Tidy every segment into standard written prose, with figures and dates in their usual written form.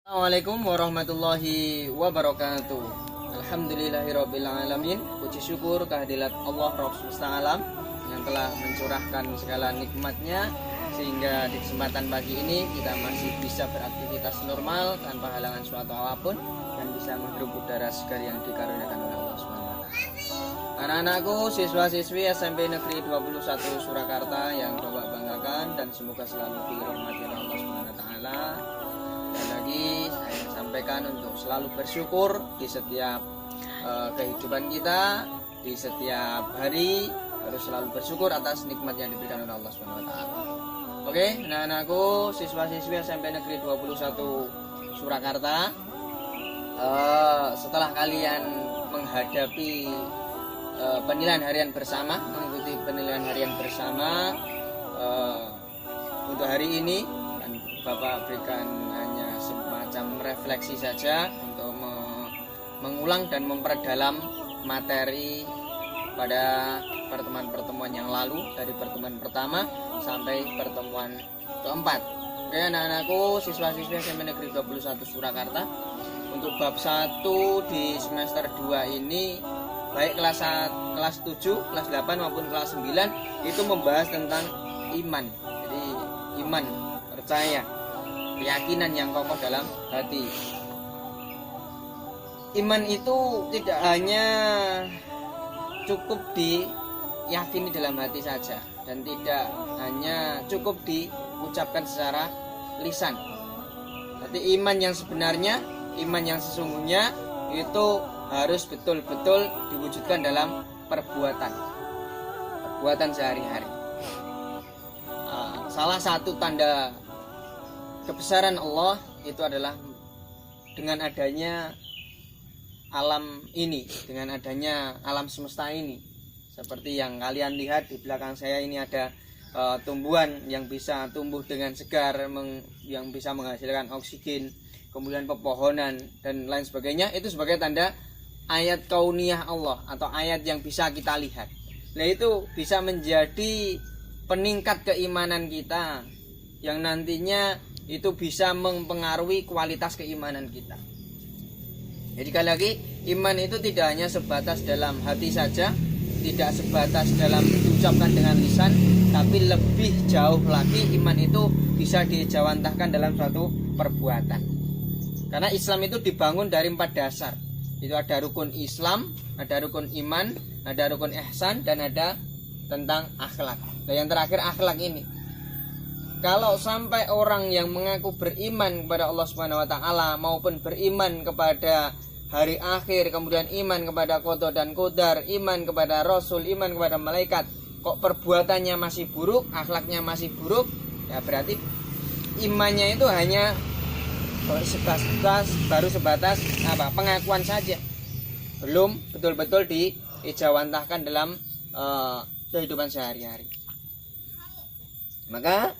Assalamualaikum warahmatullahi wabarakatuh. Alhamdulillahirabbil alamin. Puji syukur kehadirat Allah Rabb semesta alam yang telah mencurahkan segala nikmatnya sehingga di kesempatan pagi ini kita masih bisa beraktivitas normal tanpa halangan suatu apapun dan bisa menghirup udara segar yang dikaruniakan oleh Allah Subhanahu wa taala. Anak-anakku, siswa-siswi SMP Negeri 21 Surakarta yang Bapak banggakan dan semoga selalu dirahmati oleh Allah Subhanahu wa taala. Dan lagi saya sampaikan untuk selalu bersyukur di setiap kehidupan kita, di setiap hari harus selalu bersyukur atas nikmat yang diberikan oleh Allah Subhanahu wa taala. Oke, anak-anakku, siswa-siswi SMP Negeri 21 Surakarta, setelah kalian menghadapi penilaian harian bersama, mengikuti penilaian harian bersama untuk hari ini, dan Bapak berikan hanya semacam refleksi saja untuk mengulang dan memperdalam materi pada pertemuan-pertemuan yang lalu, dari pertemuan pertama sampai pertemuan keempat. Oke anak-anakku, siswa-siswi SMP Negeri 21 Surakarta, untuk bab 1 di semester 2 ini baik kelas 7, kelas 8 maupun kelas 9 itu membahas tentang iman. Jadi iman, percaya, keyakinan yang kokoh dalam hati. Iman itu tidak hanya cukup diyakini dalam hati saja dan tidak hanya cukup diucapkan secara lisan. Tapi iman yang sebenarnya, iman yang sesungguhnya itu harus betul-betul diwujudkan dalam perbuatan sehari-hari. Salah satu tanda kebesaran Allah itu adalah dengan adanya alam ini, dengan adanya alam semesta ini. Seperti yang kalian lihat di belakang saya ini ada tumbuhan yang bisa tumbuh dengan segar, yang bisa menghasilkan oksigen, kemudian pepohonan dan lain sebagainya. Itu sebagai tanda ayat kauniyah Allah atau ayat yang bisa kita lihat. Nah itu bisa menjadi peningkat keimanan kita yang nantinya itu bisa mempengaruhi kualitas keimanan kita. Jadi sekali lagi, iman itu tidak hanya sebatas dalam hati saja, tidak sebatas dalam diucapkan dengan lisan, tapi lebih jauh lagi iman itu bisa dijawantahkan dalam suatu perbuatan. Karena Islam itu dibangun dari 4 dasar. Itu ada rukun Islam, ada rukun iman, ada rukun ihsan, dan ada tentang akhlak. Nah yang terakhir akhlak ini. Kalau sampai orang yang mengaku beriman kepada Allah Subhanahu wa taala maupun beriman kepada hari akhir, kemudian iman kepada qada dan qadar, iman kepada rasul, iman kepada malaikat, kok perbuatannya masih buruk, akhlaknya masih buruk, ya berarti imannya itu hanya baru sebatas pengakuan saja, belum betul-betul dijawantahkan dalam kehidupan sehari-hari. Maka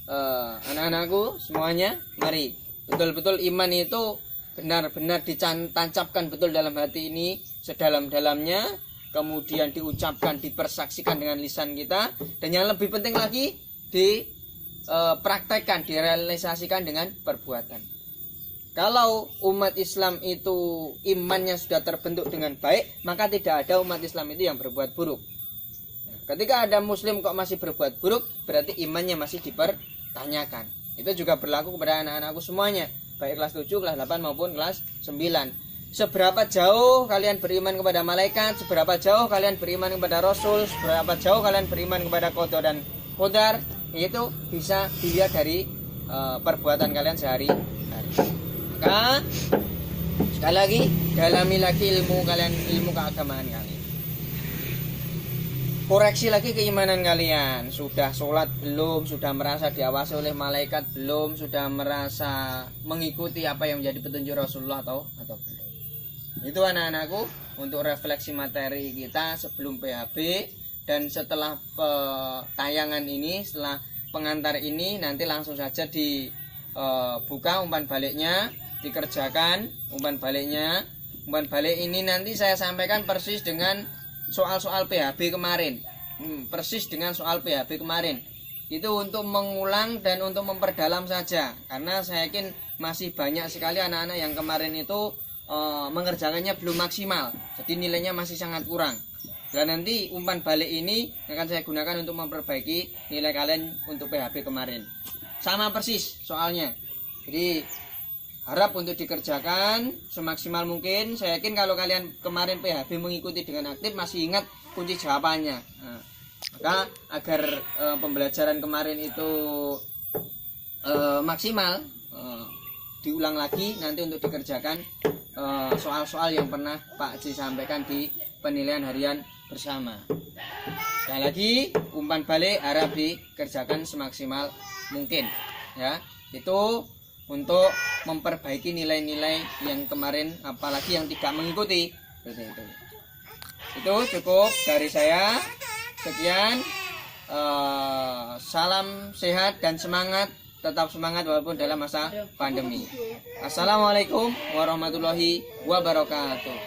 anak-anakku semuanya, mari betul-betul iman itu benar-benar ditancapkan betul dalam hati ini sedalam-dalamnya, kemudian diucapkan, dipersaksikan dengan lisan kita, dan yang lebih penting lagi dipraktekkan, direalisasikan dengan perbuatan. Kalau umat Islam itu imannya sudah terbentuk dengan baik, maka tidak ada umat Islam itu yang berbuat buruk. Ketika ada muslim kok masih berbuat buruk, berarti imannya masih dipertanyakan. Itu juga berlaku kepada anak-anakku semuanya, baik kelas 7, kelas 8 maupun kelas 9. Seberapa jauh kalian beriman kepada malaikat, seberapa jauh kalian beriman kepada rasul, seberapa jauh kalian beriman kepada qada dan qadar, itu bisa dilihat dari perbuatan kalian sehari-hari. Maka sekali lagi, dalami lagi ilmu kalian, ilmu keagamaan kalian. Koreksi lagi keimanan kalian. Sudah sholat belum? Sudah merasa diawasi oleh malaikat belum? Sudah merasa mengikuti apa yang menjadi petunjuk Rasulullah atau belum? Itu anak-anakku untuk refleksi materi kita sebelum PHB. Dan setelah tayangan ini, setelah pengantar ini, nanti langsung saja dibuka umpan baliknya, dikerjakan umpan baliknya. Umpan balik ini nanti saya sampaikan persis dengan soal-soal PHB kemarin, persis dengan soal PHB kemarin. Itu untuk mengulang dan untuk memperdalam saja, karena saya yakin masih banyak sekali anak-anak yang kemarin itu mengerjakannya belum maksimal, jadi nilainya masih sangat kurang. Dan nanti umpan balik ini akan saya gunakan untuk memperbaiki nilai kalian untuk PHB kemarin. Sama persis soalnya. Jadi harap untuk dikerjakan semaksimal mungkin. Saya yakin kalau kalian kemarin PHB mengikuti dengan aktif masih ingat kunci jawabannya. Nah, maka agar pembelajaran kemarin itu maksimal, diulang lagi nanti untuk dikerjakan soal-soal yang pernah Pak Haji sampaikan di penilaian harian bersama. Sekali lagi, umpan balik harap dikerjakan semaksimal mungkin, ya. Itu untuk memperbaiki nilai-nilai yang kemarin, apalagi yang tidak mengikuti. Itu cukup dari saya. Sekian. Salam sehat dan semangat. Tetap semangat walaupun dalam masa pandemi. Assalamualaikum warahmatullahi wabarakatuh.